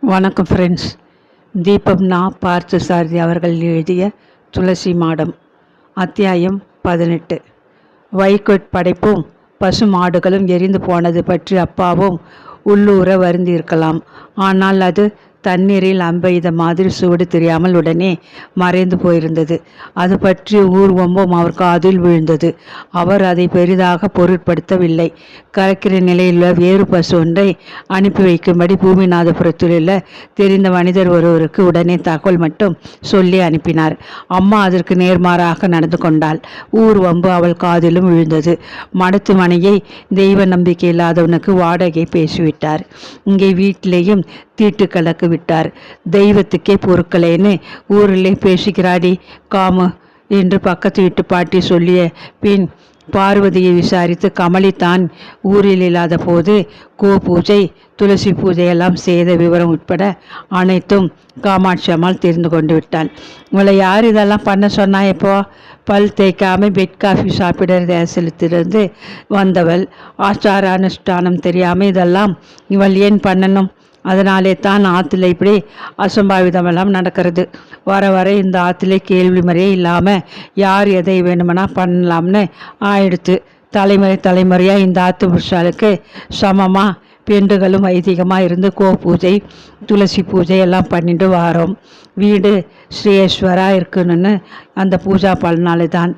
வணக்கம் ஃப்ரெண்ட்ஸ். தீபம் நா. பார்த்தசாரதி அவர்கள் எழுதிய துளசி மாடம். அத்தியாயம் 18. வைக்கோற் படைப்பும் பசு மாடுகளும் எரிந்து போனது பற்றி அப்பாவும் உள்ளூர வருந்தியிருக்கலாம். ஆனால் அது தண்ணீரில் அம்பெய்த மாதிரி சூடு தெரியாமல் உடனே மறைந்து போயிருந்தது. அது பற்றி ஊர்வம்பம் அவர் காதில் விழுந்தது. அவர் அதை பெரிதாக பொருட்படுத்தவில்லை. கலக்கிற நிலையிலுள்ள வேறு பசு ஒன்றை அனுப்பி வைக்கும்படி பூமிநாதபுரத்திலுள்ள தெரிந்த மனிதர் ஒருவருக்கு உடனே தகவல் மட்டும் சொல்லி அனுப்பினார். அம்மா அதற்கு நேர்மாறாக நடந்து கொண்டாள். ஊர்வம்பு அவள் காதிலும் விழுந்தது. மடத்துமனையை தெய்வ நம்பிக்கை இல்லாதவனுக்கு வாடகை பேசிவிட்டார். இங்கே வீட்டிலேயும் தீட்டு கலக்கு விட்டார். தெய்வத்துக்கே பொறுக்கலேன்னு ஊரிலே பேசுகிறாடி காமு என்று பக்கத்து வீட்டு பாட்டி சொல்லிய பின் பார்வதியை விசாரித்து கமலி தான் ஊரில் இல்லாத போது கோ பூஜை, துளசி பூஜையெல்லாம் செய்த விவரம் உட்பட அனைத்தும் காமாட்சி அம்மாள் தெரிந்து கொண்டு விட்டாள். இவளை யார் இதெல்லாம் பண்ண சொன்னா? எப்போ பல் தேய்க்காமல் பெட் காஃபி சாப்பிடுற தேசத்திலிருந்து வந்தவள். ஆச்சார அனுஷ்டானம் தெரியாமல் இதெல்லாம் இவள் ஏன் பண்ணணும்? அதனாலே தான் ஆற்றுல இப்படி அசம்பாவிதமெல்லாம் நடக்கிறது. வர வர இந்த ஆற்றுல கேள்வி முறையே இல்லாமல் யார் எதை வேணுமெனா பண்ணலாம்னு ஆயிடுத்து. தலைமுறையாக இந்த ஆற்று புருஷாளுக்கு சமமாக பெண்டுகளும் வைதிகமாக இருந்து கோ பூஜை, துளசி பூஜை எல்லாம் பண்ணிட்டு வாரோம். வீடு ஸ்ரீயேஸ்வரா இருக்குன்னு அந்த பூஜா பலனால தான்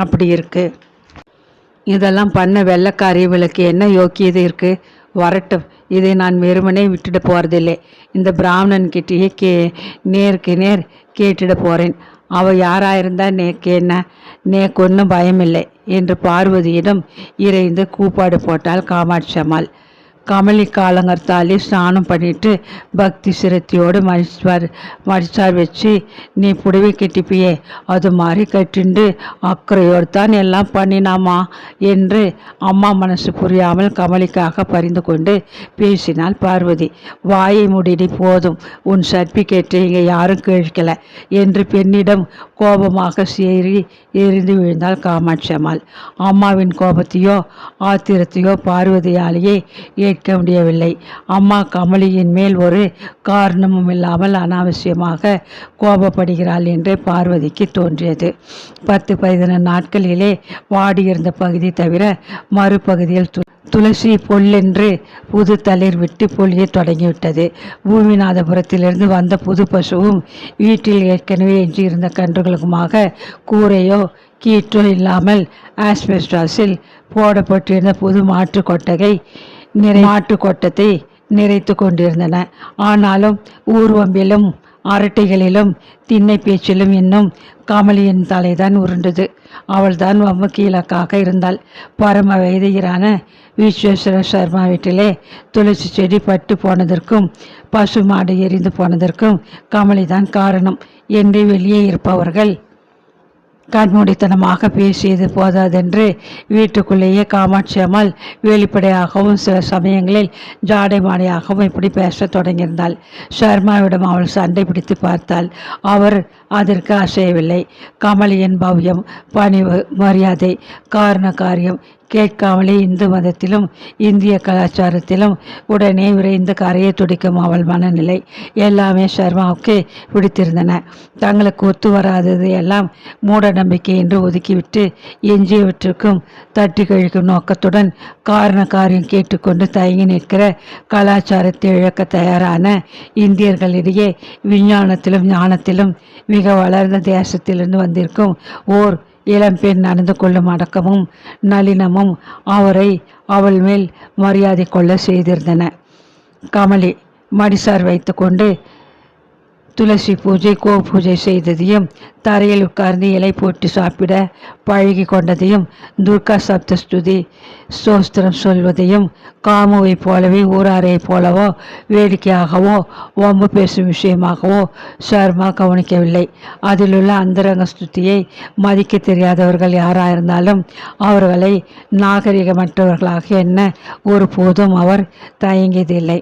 அப்படி இருக்குது. இதெல்லாம் பண்ண வெள்ளைக்காரி விளக்கு என்ன யோக்கியது இருக்குது? வரட்டும், இதை நான் வெறுமனே விட்டுட போகிறதில்லை. இந்த பிராமணன்கிட்டேயே நேருக்கு நேர் கேட்டுட போகிறேன். அவள் யாராயிருந்தா நேக்கு என்ன? நேக்கு ஒன்றும் பயமில்லை என்று பார்வதியிடம் இறைந்து கூப்பாடு போட்டாள் காமாட்சி அம்மாள். கமலி காலங்கர்த்தாலே ஸ்நானம் பண்ணிட்டு பக்தி சிரத்தியோடு மடிச்சார் வச்சு, நீ புடவை கட்டிப்பியே அது மாதிரி கட்டிண்டு அக்கறையோடு தான் எல்லாம் பண்ணினாமா என்று அம்மா மனசு புரியாமல் கமலிக்காக பரிந்து கொண்டு பேசினாள் பார்வதி. வாயை முடிடி போதும், உன் சர்டிஃபிகேட்டை இங்கே யாரும் கேட்கல என்று பெண்ணிடம் கோபமாக எரிந்து விழுந்தாள் காமாட்சி அம்மாள். அம்மாவின் கோபத்தையோ ஆத்திரத்தையோ பார்வதியாலேயே ஏற்க முடியவில்லை. அம்மா கமலியின் மேல் ஒரு காரணமும் இல்லாமல் அனாவசியமாக கோபப்படுகிறாள் என்று பார்வதிக்கு தோன்றியது. 10-15 நாட்களிலே வாடியிருந்த பகுதி தவிர மறுபகுதியில் துளசி பொல்லென்று புது தளிர் விட்டு பொழிய தொடங்கிவிட்டது. பூமிநாதபுரத்திலிருந்து வந்த புது பசுவும் வீட்டில் ஏற்கனவே எஞ்சியிருந்த கன்றுகளுக்குமாக கூரையோ கீற்றோ இல்லாமல் ஆஸ்பெஸ்டாஸில் போடப்பட்டிருந்த புது மாற்று கொட்டகை மாட்டு கொட்டத்தை நிறைத்து கொண்டிருந்தன. ஆனாலும் ஊர்வம்பிலும் அரட்டைகளிலும் திண்ணை பேச்சிலும் இன்னும் கமலியின் தலைதான் உருண்டது. அவள்தான் வம்புக்கு இலக்காக இருந்தாள். பரம வைதிகரான விஸ்வேஸ்வர சர்மா வீட்டிலே துளசி செடி பட்டு போனதற்கும் பசு மாடு எரிந்து போனதற்கும் கமலிதான் காரணம் என்று வெளியே இருப்பவர்கள் கண்மூடித்தனமாக பேசியது போதாதென்று வீட்டுக்குள்ளேயே காமாட்சி அம்மாள் வெளிப்படையாகவும் சில சமயங்களில் ஜாடை மாடையாகவும் இப்படி பேச தொடங்கியிருந்தாள். சர்மாவிடம் அவள் சண்டை பிடித்து பார்த்தாள். அவர் அதற்கு அசையவில்லை. கமலியின் பவ்யம், பணிவு, மரியாதை, காரண காரியம் கேட்காமலே இந்து மதத்திலும் இந்திய கலாச்சாரத்திலும் உடனே விரைந்து கரையை துடிக்கும் அவள் மனநிலை எல்லாமே சர்மாவுக்கு பிடித்திருந்தன. தங்களுக்கு ஒத்து வராதது எல்லாம் மூட நம்பிக்கை என்று ஒதுக்கிவிட்டு எஞ்சியவற்றுக்கும் தட்டி கழிக்கும் நோக்கத்துடன் காரண காரியம் கேட்டுக்கொண்டு தயங்கி நிற்கிற கலாச்சாரத்தை இழக்க தயாரான இந்தியர்களிடையே விஞ்ஞானத்திலும் ஞானத்திலும் மிக வளர்ந்த தேசத்திலிருந்து வந்திருக்கும் ஓர் இளம்பெண் நடந்து கொள்ளும் அடக்கமும் நளினமும் அவள் மேல் மரியாதை கொள்ள செய்திருந்தன. கமலி மடிசார் வைத்து கொண்டு துளசி பூஜை, கோ பூஜை செய்ததையும் தரையில் உட்கார்ந்து இலை போட்டு சாப்பிட பழகி கொண்டதையும் துர்கா சப்தஸ்துதி ஸ்தோத்திரம் சொல்வதையும் காமுவை போலவே ஊராரை போலவோ வேடிக்கையாகவோ வம்பு பேசும் விஷயமாகவோ சர்மா கவனிக்கவில்லை. அதிலுள்ள அந்தரங்க ஸ்துதியை மதிக்க தெரியாதவர்கள் யாராயிருந்தாலும் அவர்களை நாகரிகமற்றவர்களாக எண்ண ஒருபோதும் அவர் தயங்கியதில்லை.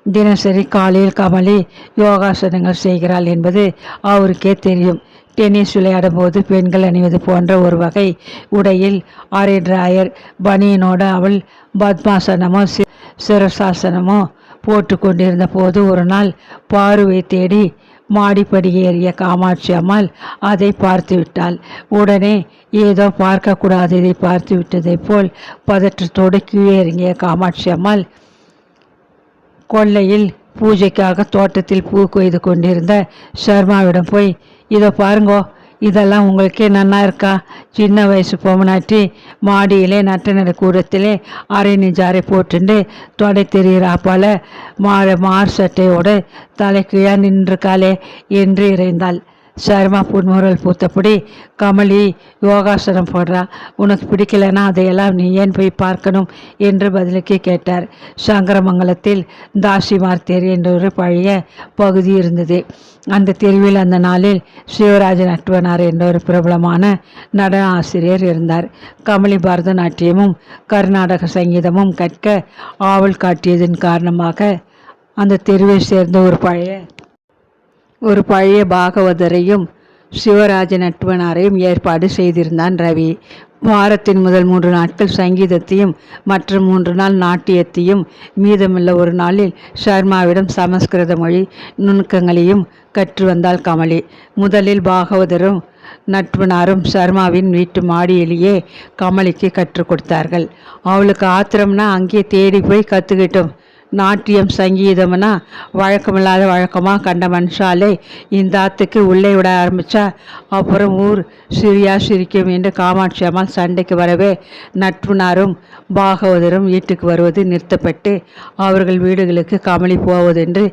தினசரி காலையில் கமலி யோகாசனங்கள் செய்கிறாள் என்பது அவருக்கே தெரியும். டென்னிஸ் விளையாடும் போது பெண்கள் அணிவது போன்ற ஒரு வகை உடையில் அரை டிராயர் பனியனோடு அவள் பத்மாசனமோ சிரசாசனமோ போட்டு கொண்டிருந்த போது ஒரு நாள் பார்வை தேடி மாடிப்படி ஏறிய காமாட்சி அம்மாள் அதை பார்த்து விட்டாள். உடனே ஏதோ பார்க்கக்கூடாததை பார்த்து விட்டதை போல் பதற்றத்தோடு கீழே இறங்கிய காமாட்சி அம்மாள் கொல்லையில் பூஜைக்காக தோட்டத்தில் பூ கொய்து கொண்டிருந்த சர்மாவிடம் போய், இதோ பாருங்கோ, இதெல்லாம் உங்களுக்கே நன்னா இருக்கா? சின்ன வயசு பொம்மனாட்டி மாடியிலே நட்ட கூடத்திலே அரை நிஜாரை போட்டுண்டு தொடை தெரிகிறாப்பால மார் சட்டையோடு தலை கீழே நின்றுக்காளே என்று இறைந்தாள். சர்மா புன்முறல் பூத்தபடி, கமலி யோகாசனம் போடுறா, உனக்கு பிடிக்கலைன்னா அதையெல்லாம் நீ ஏன் போய் பார்க்கணும் என்று பதிலுக்கு கேட்டார். சங்கரமங்கலத்தில் தாசிமார் தெரு என்ற ஒரு பழைய பகுதி இருந்தது. அந்த தெருவில் அந்த நாளில் சிவராஜன் அட்வனார் என்ற ஒரு பிரபலமான நடன ஆசிரியர் இருந்தார். கமலி பரதநாட்டியமும் கர்நாடக சங்கீதமும் கற்க ஆவல் காட்டியதன் காரணமாக அந்த தெருவை சேர்ந்த ஒரு பழைய பாகவதரையும் சிவராஜன் அட்வனாரையும் ஏற்பாடு செய்திருந்தான் ரவி. வாரத்தின் முதல் 3 நாட்கள் சங்கீதத்தையும் மற்ற 3 நாள் நாட்டியத்தையும், மீதமுள்ள ஒரு நாளில் சர்மாவிடம் சமஸ்கிருத மொழி நுணுக்கங்களையும் கற்று வந்தாள் கமலி. முதலில் பாகவதரும் நட்வனாரும் சர்மாவின் வீட்டு மாடியிலேயே கமலிக்கு கற்றுக் கொடுத்தார்கள். அவளுக்கு ஆத்திரம்னா அங்கே தேடி போய் கற்றுக்கிட்டோம். நாட்டியம் சங்கீதம்னா வழக்கமில்லாத வழக்கமாக கண்ட மனுஷாலே இந்த ஆத்துக்கு உள்ளே விட ஆரம்பித்தா அப்புறம் ஊர் சிரிக்கும் என்று காமாட்சி அம்மாள் சண்டைக்கு வரவே நட்புனாரும் பாகவதரும் வீட்டுக்கு வருவது நிறுத்தப்பட்டு அவர்கள் வீடுகளுக்கு கமலி போவதென்று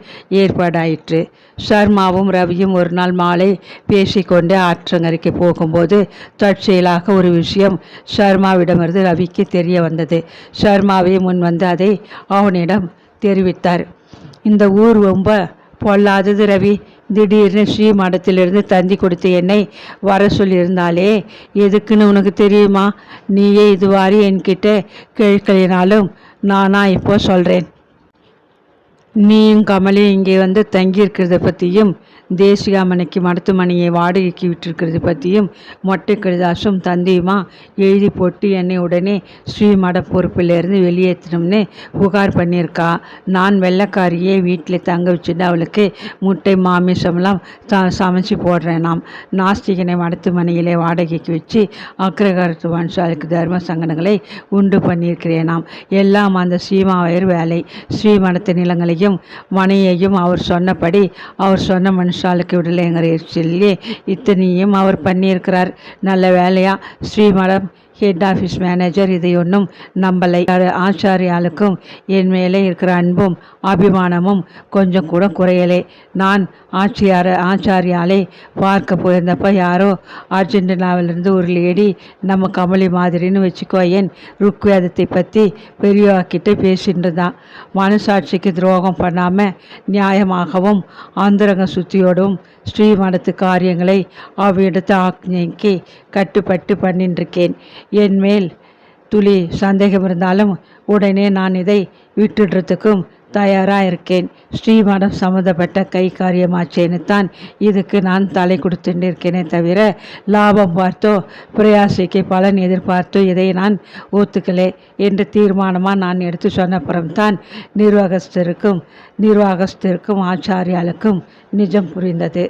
ஏற்பாடாயிற்று. சர்மாவும் ரவியும் ஒரு நாள் மாலை பேசிக்கொண்டு ஆற்றங்கரைக்கு போகும்போது தற்செயலாக ஒரு விஷயம் சர்மாவிடமிருந்து ரவிக்கு தெரிய வந்தது. சர்மாவே முன் வந்து அதை அவனிடம் தெரிவித்தார். இந்த ஊர் ரொம்ப பொல்லாதது ரவி. திடீர்னு ஸ்ரீ மடத்திலிருந்து தந்தி கொடுத்து என்னை வர சொல்லியிருந்தாலே, எதுக்குன்னு உனக்கு தெரியுமா? நீயே இதுவாரி என்கிட்ட கேட்கலினாலும் நானா இப்போ சொல்கிறேன். நீயும் கமலையும் இங்கே வந்து தங்கியிருக்கிறத பற்றியும் தேசிகாமணிக்கு மருத்துவமனையை வாடகைக்கு விட்டிருக்கிறது பற்றியும் மொட்டை கடிதாசும் தந்தையுமா எழுதி போட்டு என்னை உடனே ஸ்ரீமட பொறுப்பிலிருந்து வெளியேற்றணும்னு புகார் பண்ணியிருக்கா. நான் வெள்ளைக்காரியே வீட்டில் தங்க வச்சுட்டு அவளுக்கு முட்டை மாமிசம்லாம் சமைச்சு போடுறேன். நாஸ்திகனை மருத்துவமனையிலே வாடகைக்கு வச்சு அக்ரகாரத்து வம்சாளுக்கு தர்ம சங்கடங்களை உண்டு பண்ணியிருக்கிறேனாம். எல்லாம் அந்த சீமாவையர் வேலை. ஸ்ரீமடத்து நிலங்களையும் மனையையும் அவர் சொன்னபடி அவர் சொன்ன மனுஷாளுக்கு விடலைங்கிற சொல்லி இத்தனையும் அவர் பண்ணியிருக்கிறார். நல்ல வேலையா ஸ்ரீமடம் ஹெட் ஆஃபீஸ் மேனேஜர் இதை ஒன்றும் நம்பலை. ஆச்சாரியாளுக்கும் என் மேலே இருக்கிற அன்பும் அபிமானமும் கொஞ்சம் கூட குறையலை. நான் ஆச்சாரியாலை பார்க்க போயிருந்தப்ப யாரோ அர்ஜென்டினாவிலிருந்து ஒரு லேடி நம்ம கமலி மாதிரின்னு வச்சுக்கோ என் ருக்வேதத்தை பற்றி பெரியவாக்கிட்ட பேசிட்டு தான். மனசாட்சிக்கு துரோகம் பண்ணாமல் நியாயமாகவும் ஆந்திரங்க சுத்தியோடும் ஸ்ரீமடத்து காரியங்களை அவ்விடத்து ஆக்ஞைக்கு கட்டுப்பட்டு பண்ணிட்டுருக்கேன். என் மேல் துளி சந்தேகம் இருந்தாலும் உடனே நான் இதை விட்டுடுறதுக்கும் தயாராக இருக்கேன். ஸ்ரீமடம் சம்மந்தப்பட்ட கை காரியமாச்சேன்னு தான் இதுக்கு நான் தலை கொடுத்துட்டு இருக்கேனே தவிர லாபம் பார்த்தோ பிரயாசிக்கு பலன் எதிர்பார்த்தோ இதை நான் ஒத்துக்கலே என்று தீர்மானமாக நான் எடுத்து சொன்னப்புறம்தான் நிர்வாகஸ்தருக்கும் ஆச்சாரியாளுக்கும் நிஜம் புரிந்தது.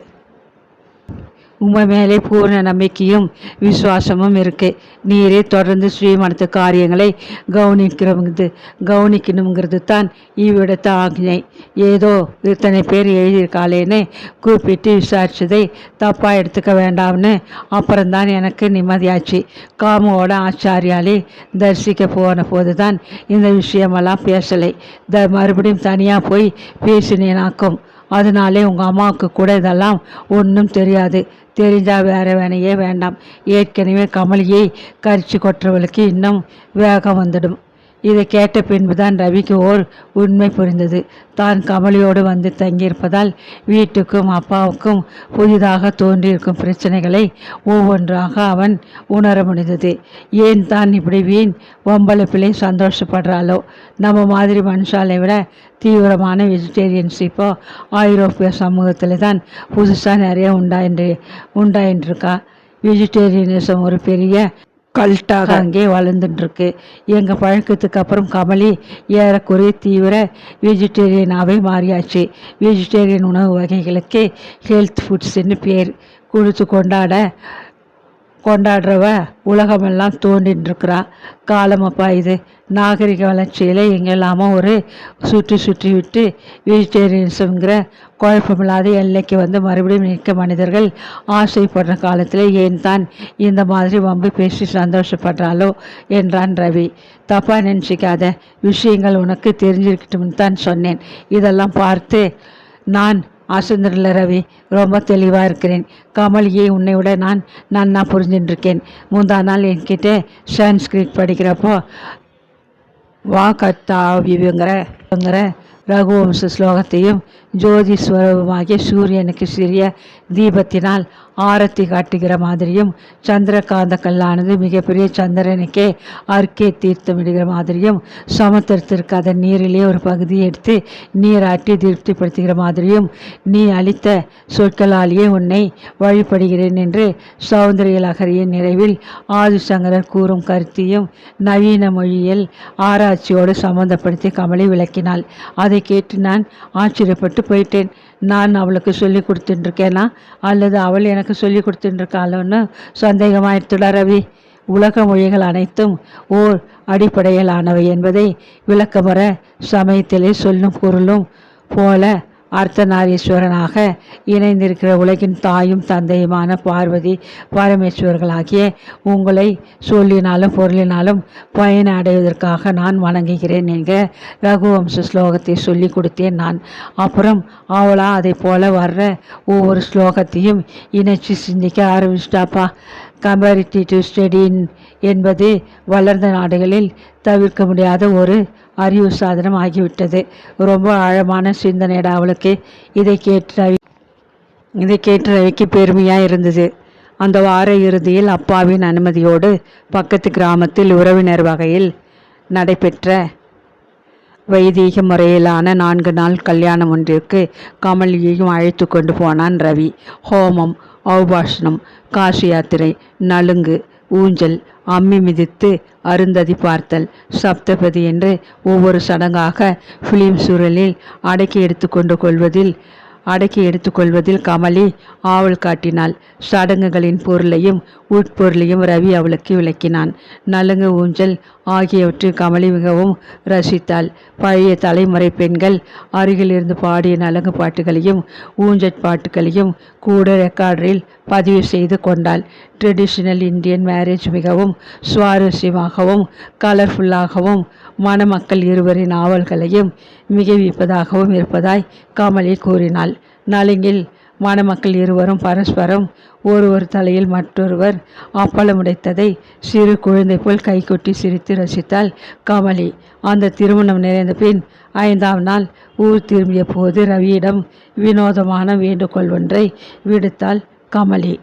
உங்கள் மேலே பூர்ண நம்பிக்கையும் விசுவாசமும் இருக்குது. நீரே தொடர்ந்து ஸ்ரீமடத்து காரியங்களை கவனிக்கணுங்கிறது தான் இவ்விடத்த ஆக்ஞை. ஏதோ இத்தனை பேர் எழுதியிருக்காளேன்னு கூப்பிட்டு விசாரிச்சதை தப்பாக எடுத்துக்க வேண்டாம்னு அப்புறம்தான் எனக்கு நிம்மதியாச்சு. காமோட ஆச்சாரியாலே தரிசிக்க போன போது தான் இந்த விஷயமெல்லாம் பேசலை. மறுபடியும் தனியாக போய் பேசினேனாக்கும். அதனாலே உங்கள் அம்மாவுக்கு கூட இதெல்லாம் ஒன்றும் தெரியாது. தெரிஞ்சால் வேறு வேணையே வேண்டாம். ஏற்கனவே கமலியை கரிச்சு கொட்டுறவளுக்கு இன்னும் வேகம் வந்துடும். இதை கேட்ட பின்புதான் ரவிக்கு ஓர் உண்மை புரிந்தது. தான் கமலியோடு வந்து தங்கியிருப்பதால் வீட்டுக்கும் அப்பாவுக்கும் புதிதாக தோன்றியிருக்கும் பிரச்சனைகளை ஒவ்வொன்றாக அவன் உணர முடிந்தது. ஏன் தான் இப்படி வீண் வம்பளப்பிலே சந்தோஷப்படுறாளோ? நம்ம மாதிரி மனுஷாலை விட தீவிரமான வெஜிடேரியன்ஸ் இப்போ ஐரோப்பிய சமூகத்தில் தான் புதுசாக நிறைய உண்டாயின்றிருக்கா. வெஜிடேரியனிசம் ஒரு பெரிய கல்ட்டாக அங்கே வளர்ந்துட்டுருக்கு. எங்கள் பழக்கத்துக்கு அப்புறம் கமலி ஏறக்குறைய தீவிர வெஜிடேரியனாகவே மாறியாச்சு. வெஜிடேரியன் உணவு வகைகளுக்கு ஹெல்த் ஃபுட்ஸ்ன்னு பேர் கொடுத்து கொண்டாடுறவ உலகமெல்லாம் தோண்டின்னு காலமப்பா இது. நாகரிக வளர்ச்சியில் எங்கெல்லாமோ ஒரு சுற்றி விட்டு வெஜிடேரியனிசம்ங்கிற குழப்பமில்லாத எல்லைக்கு வந்து மறுபடியும் நிற்க மனிதர்கள் ஆசைப்படுற காலத்தில் ஏன் தான் இந்த மாதிரி வம்பு பேசி சந்தோஷப்படுறாளோ என்றான் ரவி. தப்பாக நினச்சிக்காத, விஷயங்கள் உனக்கு தெரிஞ்சிருக்கட்டும்னு தான் சொன்னேன். இதெல்லாம் பார்த்து நான் அசந்திரல ரவி, ரொம்ப தெளிவாக இருக்கிறேன். கமலியை உன்னை விட நான் நன்னா புரிஞ்சுட்டுருக்கேன். முந்தா நாள் என்கிட்ட சான்ஸ்கிரிட் படிக்கிறப்போ வாக்கத்தாவிங்கிற ரகுவம்ச ஸ்லோகத்தையும் ஜோதி ஸ்வரூபமாகிய சூரியனுக்கு சிறிய தீபத்தினால் ஆரத்தி காட்டுகிற மாதிரியும் சந்திரகாந்த கல்லானது மிகப்பெரிய சந்திரனுக்கே அர்க்கே தீர்த்தமிடுகிற மாதிரியும் சமுத்திரத்திற்கு அதன் நீரிலே ஒரு பகுதியை எடுத்து நீராட்டி திருப்திப்படுத்துகிற மாதிரியும் நீ அளித்த சொற்களாலேயே உன்னை வழிபடுகிறேன் என்று சௌந்தரிய லகரியின் நிறைவில் ஆதிசங்கரர் கூறும் கருத்தையும் நவீன மொழியில் ஆராய்ச்சியோடு சம்பந்தப்படுத்தி கமலி விளக்கினாள். அதை கேட்டு நான் ஆச்சரியப்பட்டு போயிட்டேன். நான் அவளுக்கு சொல்லி கொடுத்துட்டுருக்கேனா அல்லது அவள் எனக்கு சொல்லி கொடுத்துட்டுருக்காளோன்னு சந்தேகமாயிடுத்துடா ரவி. உலக மொழிகள் அனைத்தும் ஓர் அடிப்படையிலானவை என்பதை விளக்கமுற சமயத்திலே சொல்லும் பொருளும் போல அர்த்தநாரீஸ்வரனாக இணைந்திருக்கிற உலகின் தாயும் தந்தையுமான பார்வதி பரமேஸ்வரர்களாகிய உங்களை சொல்லினாலும் பொருளினாலும் பயன் அடைவதற்காக நான் வணங்குகிறேன் என்கிற ரகுவம்ச ஸ்லோகத்தை சொல்லி கொடுத்தேன் நான். அப்புறம் அவளா அதை போல வர்ற ஒவ்வொரு ஸ்லோகத்தையும் இணைச்சி சிந்திக்க ஆரம்பிச்சிட்டாப்பா. கம்பேரிட்டிவ் ஸ்டடி என்பது வளர்ந்த நாடுகளில் தவிர்க்க முடியாத ஒரு அறிவு சாதனம் ஆகிவிட்டது. ரொம்ப ஆழமான சிந்தனையிட அவளுக்கு. இதை கேட்டு ரவிக்கு பெருமையாக இருந்தது. அந்த வார இறுதியில் அப்பாவின் அனுமதியோடு பக்கத்து கிராமத்தில் உறவினர் வகையில் நடைபெற்ற வைதீக முறையிலான 4 நாள் கல்யாணம் ஒன்றிற்கு கமலியையும் அழைத்து கொண்டு போனான் ரவி. ஹோமம், ஔபாஷணம், காசி யாத்திரை, நலுங்கு, ஊஞ்சல், அம்மி மிதித்து அருந்ததி பார்த்தல், சப்தபதி என்று ஒவ்வொரு சடங்காக ஃபிலிம் சூழலில் அடக்கி எடுத்துக்கொள்வதில் கமலி ஆவல் காட்டினாள். சடங்குகளின் பொருளையும் உட்பொருளையும் ரவி அவளுக்கு விளக்கினான். நலுங்கு, ஊஞ்சல் ஆகியவற்றில் கமலி மிகவும் ரசித்தாள். பழைய தலைமுறை பெண்கள் அருகிலிருந்து பாடிய நலுங்கு பாட்டுகளையும் ஊஞ்சல் பாட்டுகளையும் கூட ரெக்கார்டரில் பதிவு செய்து கொண்டாள். ட்ரெடிஷ்னல் இந்தியன் மேரேஜ் மிகவும் சுவாரஸ்யமாகவும் கலர்ஃபுல்லாகவும் மணமக்கள் இருவரின் ஆவல்களையும் மிகைவிப்பதாகவும் இருப்பதாய் கமலி கூறினாள். நலுங்கில் மணமக்கள் இருவரும் பரஸ்பரம் ஒருவர் தலையில் மற்றொருவர் அப்பளம் உடைத்ததை சிறு குழந்தை போல் கைகொட்டி சிரித்து ரசித்தாள் கமலி. அந்த திருமணம் நிறைந்த பின் 5ஆம் நாள் ஊர் திரும்பிய போது ரவியிடம் வினோதமான வேண்டுகோள் ஒன்றை விடுத்தாள் கமலி.